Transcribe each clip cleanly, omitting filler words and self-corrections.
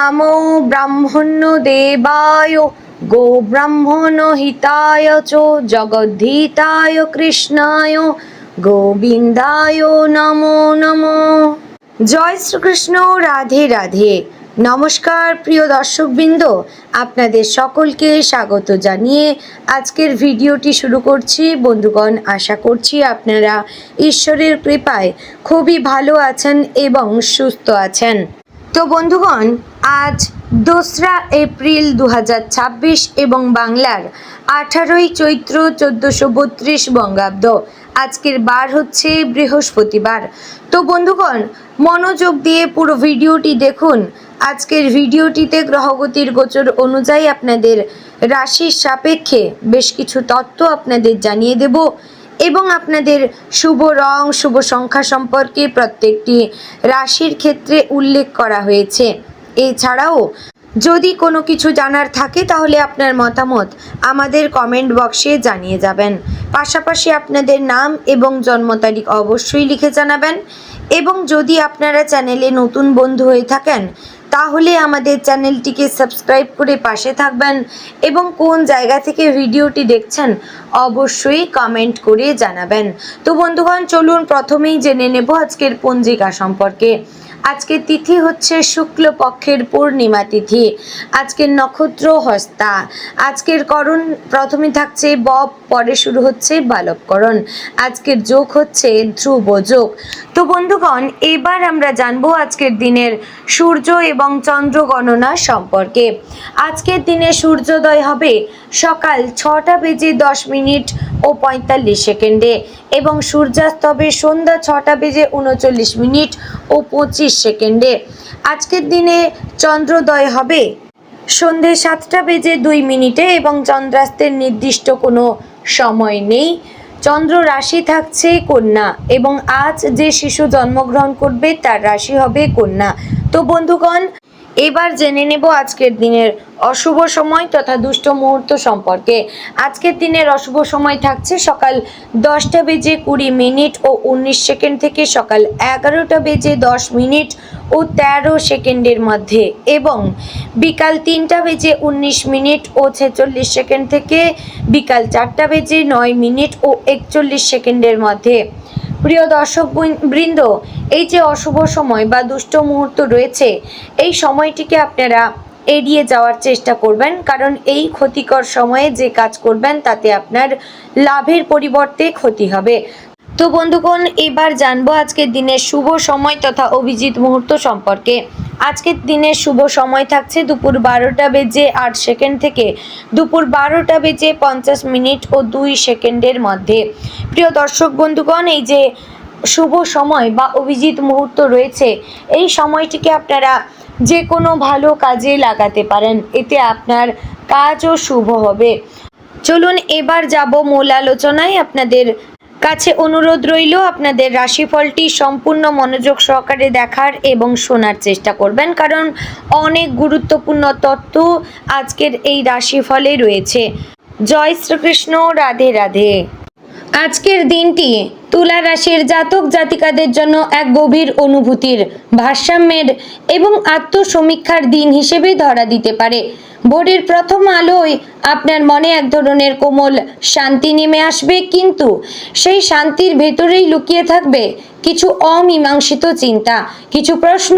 नमो ब्रह्मण्यदेवाय गोब्राह्मणहिताय च जगद्धिताय कृष्णाय गोविन्दाय नमो नमो। জয় শ্রীকৃষ্ণ। রাধে রাধে। নমস্কার প্রিয় দর্শকবৃন্দ, আপনাদের সকলকে স্বাগত জানিয়ে আজকের ভিডিওটি শুরু করছি। বন্ধুগণ, আশা করছি আপনারা ঈশ্বরের কৃপায় খুবই ভালো আছেন এবং সুস্থ আছেন। তো বন্ধুগণ, আজ 2রা এপ্রিল 2026 এবং বাংলার 18ই চৈত্র 1432 বঙ্গাব্দ। আজকের বার হচ্ছে বৃহস্পতিবার। তো বন্ধুগণ, মনোযোগ দিয়ে পুরো ভিডিওটি দেখুন। আজকের ভিডিওটিতে গ্রহগতির গোচর অনুযায়ী আপনাদের রাশির সাপেক্ষে বেশ কিছু তথ্য আপনাদের জানিয়ে দেব এবং আপনাদের শুভ রং শুভ সংখ্যা সম্পর্কে প্রত্যেকটি রাশির ক্ষেত্রে উল্লেখ করা হয়েছে। এছাড়াও যদি কোনো কিছু জানার থাকে তাহলে আপনার মতামত আমাদের কমেন্ট বক্সে জানিয়ে যাবেন। পাশাপাশি আপনাদের নাম এবং জন্ম তারিখ অবশ্যই লিখে জানাবেন। এবং যদি আপনারা চ্যানেলে নতুন বন্ধু হয়ে থাকেন তাহলে আমাদের চ্যানেলটিকে সাবস্ক্রাইব করে পাশে থাকবেন এবং কোন জায়গা থেকে ভিডিওটি দেখছেন অবশ্যই কমেন্ট করে জানাবেন। তো বন্ধুগণ, চলুন প্রথমেই জেনে নেব আজকের পঞ্জিকা সম্পর্কে। আজকের তিথি হচ্ছে শুক্লপক্ষের পূর্ণিমা তিথি। আজকের নক্ষত্র হস্তা। আজকের করণ প্রথমে থাকছে বব, পরে শুরু হচ্ছে বালবকরণ। আজকের যোগ হচ্ছে ধ্রুব যোগ। তো বন্ধুগণ, এবার আমরা জানবো আজকের দিনের সূর্য এবং চন্দ্র গণনা সম্পর্কে। আজকের দিনে সূর্যোদয় হবে সকাল 6:10 এবং সূর্যাস্ত হবে সন্ধ্যা 6:39 আজকের দিনে চন্দ্রোদয় হবে সন্ধে 7:02 এবং চন্দ্রাস্তের নির্দিষ্ট কোনো সময় নেই। চন্দ্র রাশি থাকছে কন্যা এবং আজ যে শিশু জন্মগ্রহণ করবে তার রাশি হবে কন্যা। তো বন্ধুগণ, এবার জেনে নেব আজকের দিনের অশুভ সময় তথা দুষ্ট মুহূর্ত সম্পর্কে। আজকের দিনের অশুভ সময় থাকছে সকাল 10:20 ও 19 থেকে সকাল 11:10 ও 13 মধ্যে এবং বিকাল 3:19 ও 46 থেকে বিকাল 4:09 ও 41 মধ্যে। প্রিয় দর্শক বৃন্দ, এই যে অশুভ সময় বা দুষ্ট মুহূর্ত রয়েছে, এই সময়টিকে আপনারা এড়িয়ে যাওয়ার চেষ্টা করবেন, কারণ এই ক্ষতিকর সময়ে যে কাজ করবেন তাতে আপনার লাভের পরিবর্তে ক্ষতি হবে। তো বন্ধুগণ, এবার জানবো আজকের দিনের শুভ সময় তথা অভিজিৎ মুহূর্ত সম্পর্কে। আজকের দিনের শুভ সময় থাকছে দুপুর 12:08 থেকে দুপুর 12:50 ও 2 মধ্যে। প্রিয় দর্শক বন্ধুগণ, এই যে শুভ সময় বা অভিজিৎ মুহূর্ত রয়েছে, এই সময়টিকে আপনারা যে কোনো ভালো কাজে লাগাতে পারেন, এতে আপনার কাজও শুভ হবে। চলুন এবার যাব মূল আলোচনায়। আপনাদের কাছে অনুরোধ রইল আপনাদের রাশিফলটি সম্পূর্ণ মনোযোগ সহকারে দেখার এবং শোনার চেষ্টা করবেন, কারণ অনেক গুরুত্বপূর্ণ তথ্য আজকের এই রাশিফলে রয়েছে। জয় শ্রীকৃষ্ণ। রাধে রাধে। আজকের দিনটি তুলা রাশির জাতক জাতিকাদের জন্য এক গভীর অনুভূতির, ভারসাম্যের এবং আত্মসমীক্ষার দিন হিসেবে ধরা দিতে পারে। ভোরের প্রথম আলোয় আপনার মনে এক ধরনের কোমল শান্তি নেমে আসবে, কিন্তু সেই শান্তির ভেতরেই লুকিয়ে থাকবে কিছু অমীমাংসিত চিন্তা, কিছু প্রশ্ন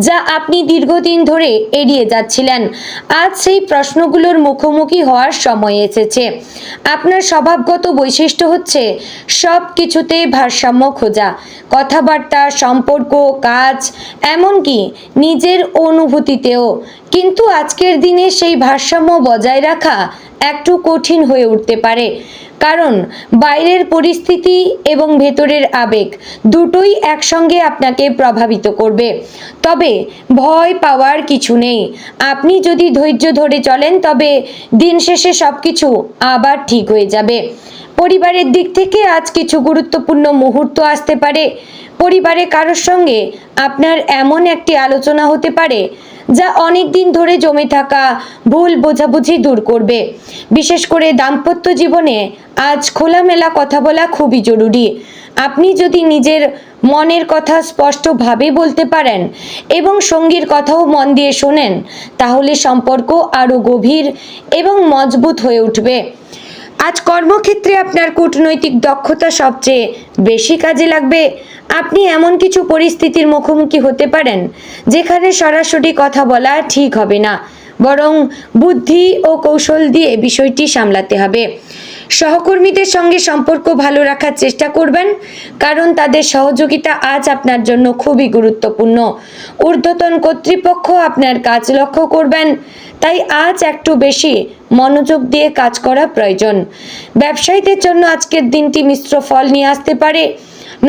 যা আপনি দীর্ঘদিন ধরে এড়িয়ে যাচ্ছিলেন। আজ সেই প্রশ্নগুলোর মুখোমুখি হওয়ার সময় এসেছে। আপনার স্বভাবগত বৈশিষ্ট্য হচ্ছে সব কিছুতে ভারসাম্য খোঁজা, কথাবার্তা, সম্পর্ক, কাজ, এমনকি নিজের অনুভূতিতেও। কিন্তু আজকের দিনে সেই ভারসাম্য বজায় রাখা একটু কঠিন হয়ে উঠতে পারে, কারণ বাইরের পরিস্থিতি এবং ভেতরের আবেগ দুটোই একসঙ্গে আপনাকে প্রভাবিত করবে। তবে ভয় পাওয়ার কিছু নেই। আপনি যদি ধৈর্য ধরে চলেন তবে দিন শেষে সবকিছু আবার ঠিক হয়ে যাবে। পরিবারের দিক থেকে আজ কিছু গুরুত্বপূর্ণ মুহূর্ত আসতে পারে। পরিবারে কারোর সঙ্গে আপনার এমন একটি আলোচনা হতে পারে যা অনেক দিন ধরে জমে থাকা ভুল বোঝাবুঝি দূর করবে। বিশেষ করে দাম্পত্য জীবনে আজ খোলামেলা কথা বলা খুবই জরুরি। আপনি যদি নিজের মনের কথা স্পষ্টভাবে বলতে পারেন এবং সঙ্গীর কথাও মন দিয়ে শোনেন, তাহলে সম্পর্ক আরও গভীর এবং মজবুত হয়ে উঠবে। আজ কর্মক্ষেত্রে আপনার কূটনৈতিক দক্ষতা সবচেয়ে বেশি কাজে লাগবে। আপনি এমন কিছু পরিস্থিতির মুখোমুখি হতে পারেন যেখানে সরাসরি কথা বলা ঠিক হবে না, বরং বুদ্ধি ও কৌশল দিয়ে বিষয়টি সামলাতে হবে। সহকর্মীদের সঙ্গে সম্পর্ক ভালো রাখার চেষ্টা করবেন, কারণ তাদের সহযোগিতা আজ আপনার জন্য খুবই গুরুত্বপূর্ণ। ঊর্ধ্বতন কর্তৃপক্ষ আপনার কাজ লক্ষ্য করবেন, তাই আজ একটু বেশি মনোযোগ দিয়ে কাজ করা প্রয়োজন। ব্যবসায়ীদের জন্য আজকের দিনটি মিশ্র ফল নিয়ে আসতে পারে।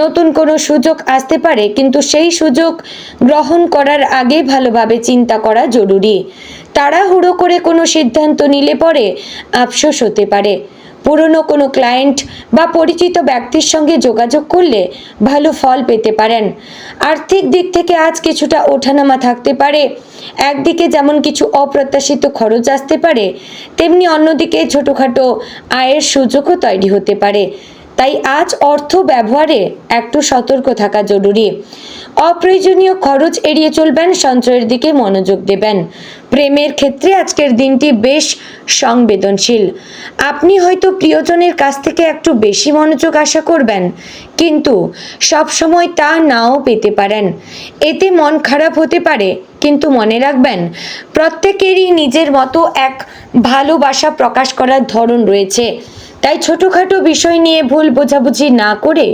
নতুন কোনো সুযোগ আসতে পারে, কিন্তু সেই সুযোগ গ্রহণ করার আগে ভালোভাবে চিন্তা করা জরুরি। তাড়াহুড়ো করে কোনো সিদ্ধান্ত নিলে পরে আফসোস হতে পারে। পুরনো কোনো ক্লায়েন্ট বা পরিচিত ব্যক্তির সঙ্গে যোগাযোগ করলে ভালো ফল পেতে পারেন। আর্থিক দিক থেকে আজ কিছুটা ওঠানামা থাকতে পারে। একদিকে যেমন কিছু অপ্রত্যাশিত খরচ আসতে পারে, তেমনি অন্যদিকে ছোটোখাটো আয়ের সুযোগও তৈরি হতে পারে। তাই আজ অর্থ ব্যবহারে একটু সতর্ক থাকা জরুরি। অপ্রয়োজনীয় খরচ এড়িয়ে চলবেন, সঞ্চয়ের দিকে মনোযোগ দেবেন। প্রেমের ক্ষেত্রে আজকের দিনটি বেশ সংবেদনশীল। আপনি হয়তো প্রিয়জনের কাছ থেকে একটু বেশি মনোযোগ আশা করবেন, কিন্তু সবসময় তা নাও পেতে পারেন। এতে মন খারাপ হতে পারে, কিন্তু মনে রাখবেন, প্রত্যেকেরই নিজের মতো এক ভালোবাসা প্রকাশ করার ধরন রয়েছে। তাই ছোটোখাটো বিষয় নিয়ে ভুল বোঝাবুঝি না করে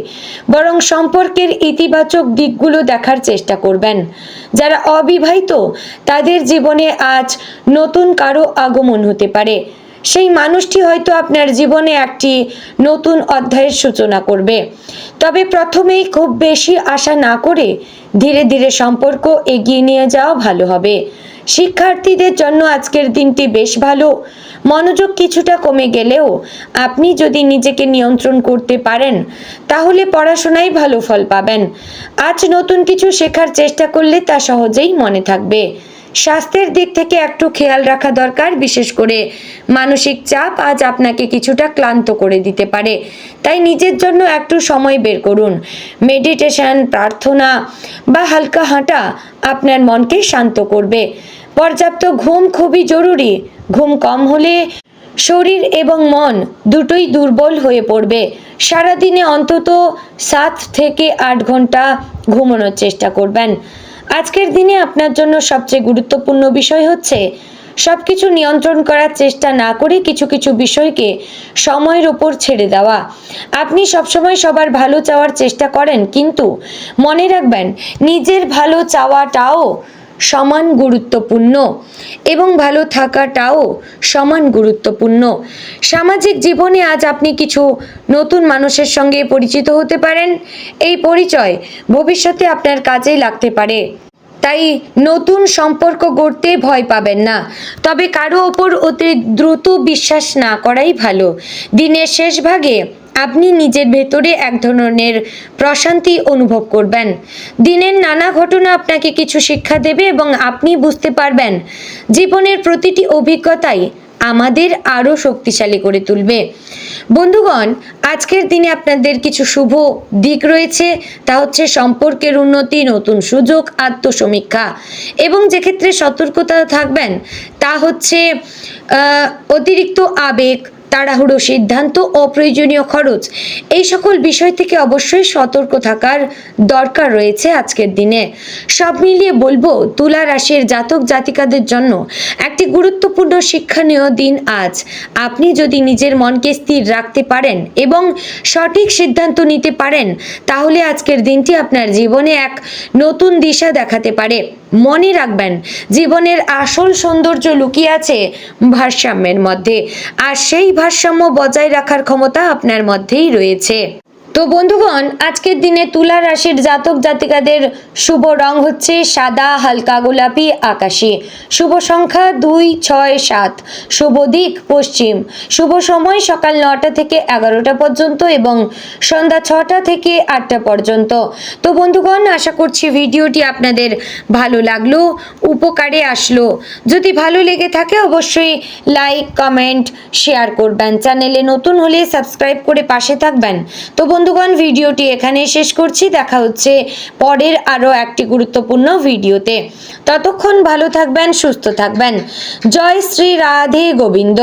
বরং সম্পর্কের ইতিবাচক দিকগুলো দেখার চেষ্টা করবেন। যারা অবিবাহিত, তাদের জীবনে আজ নতুন কারো আগমন হতে পারে। সেই মানুষটি হয়তো আপনার জীবনে একটি নতুন অধ্যায়ের সূচনা করবে। তবে প্রথমেই খুব বেশি আশা না করে ধীরে ধীরে সম্পর্ক এগিয়ে নিয়ে যাওয়া ভালো হবে। শিক্ষার্থীদের জন্য আজকের দিনটি বেশ ভালো। মনোযোগ কিছুটা কমে গেলেও আপনি যদি নিজেকে নিয়ন্ত্রণ করতে পারেন, তাহলে পড়াশোনায় ভালো ফল পাবেন। আজ নতুন কিছু শেখার চেষ্টা করলে তা সহজেই মনে থাকবে। স্বাস্থ্যের দিক থেকে একটু খেয়াল রাখা দরকার, বিশেষ করে মানসিক চাপ আজ আপনাকে কিছুটা ক্লান্ত করে দিতে পারে। তাই নিজের জন্য একটু সময় বের করুন। মেডিটেশন, প্রার্থনা বা হালকা হাঁটা আপনার মনকে শান্ত করবে। পর্যাপ্ত ঘুম খুবই জরুরি। ঘুম কম হলে শরীর এবং মন দুটোই দুর্বল হয়ে পড়বে। সারাদিনে অন্তত 7 থেকে 8 ঘন্টা ঘুমানোর চেষ্টা করবেন। আজকের দিনে আপনার জন্য সবচেয়ে গুরুত্বপূর্ণ বিষয় হচ্ছে সবকিছু নিয়ন্ত্রণ করার চেষ্টা না করে কিছু কিছু বিষয়কে সময়ের ওপর ছেড়ে দেওয়া। আপনি সবসময় সবার ভালো চাওয়ার চেষ্টা করেন, কিন্তু মনে রাখবেন, নিজের ভালো চাওয়াটাও সমান গুরুত্বপূর্ণ এবং ভালো থাকাটাও সমান গুরুত্বপূর্ণ। সামাজিক জীবনে আজ আপনি কিছু নতুন মানুষের সঙ্গে পরিচিত হতে পারেন। এই পরিচয় ভবিষ্যতে আপনার কাজে লাগতে পারে। তাই নতুন সম্পর্ক গড়তে ভয় পাবেন না, তবে কারো ওপর অতি দ্রুত বিশ্বাস না করাই ভালো। দিনের শেষ ভাগে আপনি নিজের ভেতরে এক ধরনের প্রশান্তি অনুভব করবেন। দিনের নানা ঘটনা আপনাকে কিছু শিক্ষা দেবে এবং আপনি বুঝতে পারবেন জীবনের প্রতিটি অভিজ্ঞতাই আমাদের আরও শক্তিশালী করে তুলবে। বন্ধুগণ, আজকের দিনে আপনাদের কিছু শুভ দিক রয়েছে, তা হচ্ছে সম্পর্কের উন্নতি, নতুন সুযোগ, আত্মসমীক্ষা, এবং যে ক্ষেত্রে সতর্কতা থাকবেন তা হচ্ছে অতিরিক্ত আবেগ, তাড়াহুড়ো সিদ্ধান্ত, অপ্রয়োজনীয় খরচ, এই সকল বিষয় থেকে অবশ্যই সতর্ক থাকার দরকার রয়েছে আজকের দিনে। সব মিলিয়ে বলবো, তুলা রাশির জাতক জাতিকাদের জন্য একটি গুরুত্বপূর্ণ শিক্ষণীয় দিন আজ। আপনি যদি নিজের মনকে স্থির রাখতে পারেন এবং সঠিক সিদ্ধান্ত নিতে পারেন, তাহলে আজকের দিনটি আপনার জীবনে এক নতুন দিশা দেখাতে পারে। মনে রাখবেন, জীবনের আসল সৌন্দর্য লুকিয়ে আছে ভারসাম্যের মধ্যে, আর সেই ভারসাম্য বজায় রাখার ক্ষমতা আপনার মধ্যেই রয়েছে। তো বন্ধুগণ, আজকের দিনে তুলা রাশির জাতক জাতিকাদের শুভ রং হচ্ছে সাদা, হালকা গোলাপি, আকাশী। শুভ সংখ্যা 2, 6, 7। শুভ দিক পশ্চিম। শুভ সময় সকাল 9টা থেকে 11টা পর্যন্ত এবং সন্ধ্যা 6টা থেকে 8টা পর্যন্ত। তো বন্ধুগণ, আশা করছি ভিডিওটি আপনাদের ভালো লাগলো, উপকারে আসলো। যদি ভালো লেগে থাকে অবশ্যই লাইক, কমেন্ট, শেয়ার করবেন। চ্যানেলে নতুন হলে সাবস্ক্রাইব করে পাশে থাকবেন। তো বন্ধুগণ, ভিডিওটি এখানে শেষ করছি। দেখা হচ্ছে পরের আরও একটি গুরুত্বপূর্ণ ভিডিওতে। ততক্ষণ ভালো থাকবেন, সুস্থ থাকবেন। জয় শ্রী রাধে গোবিন্দ।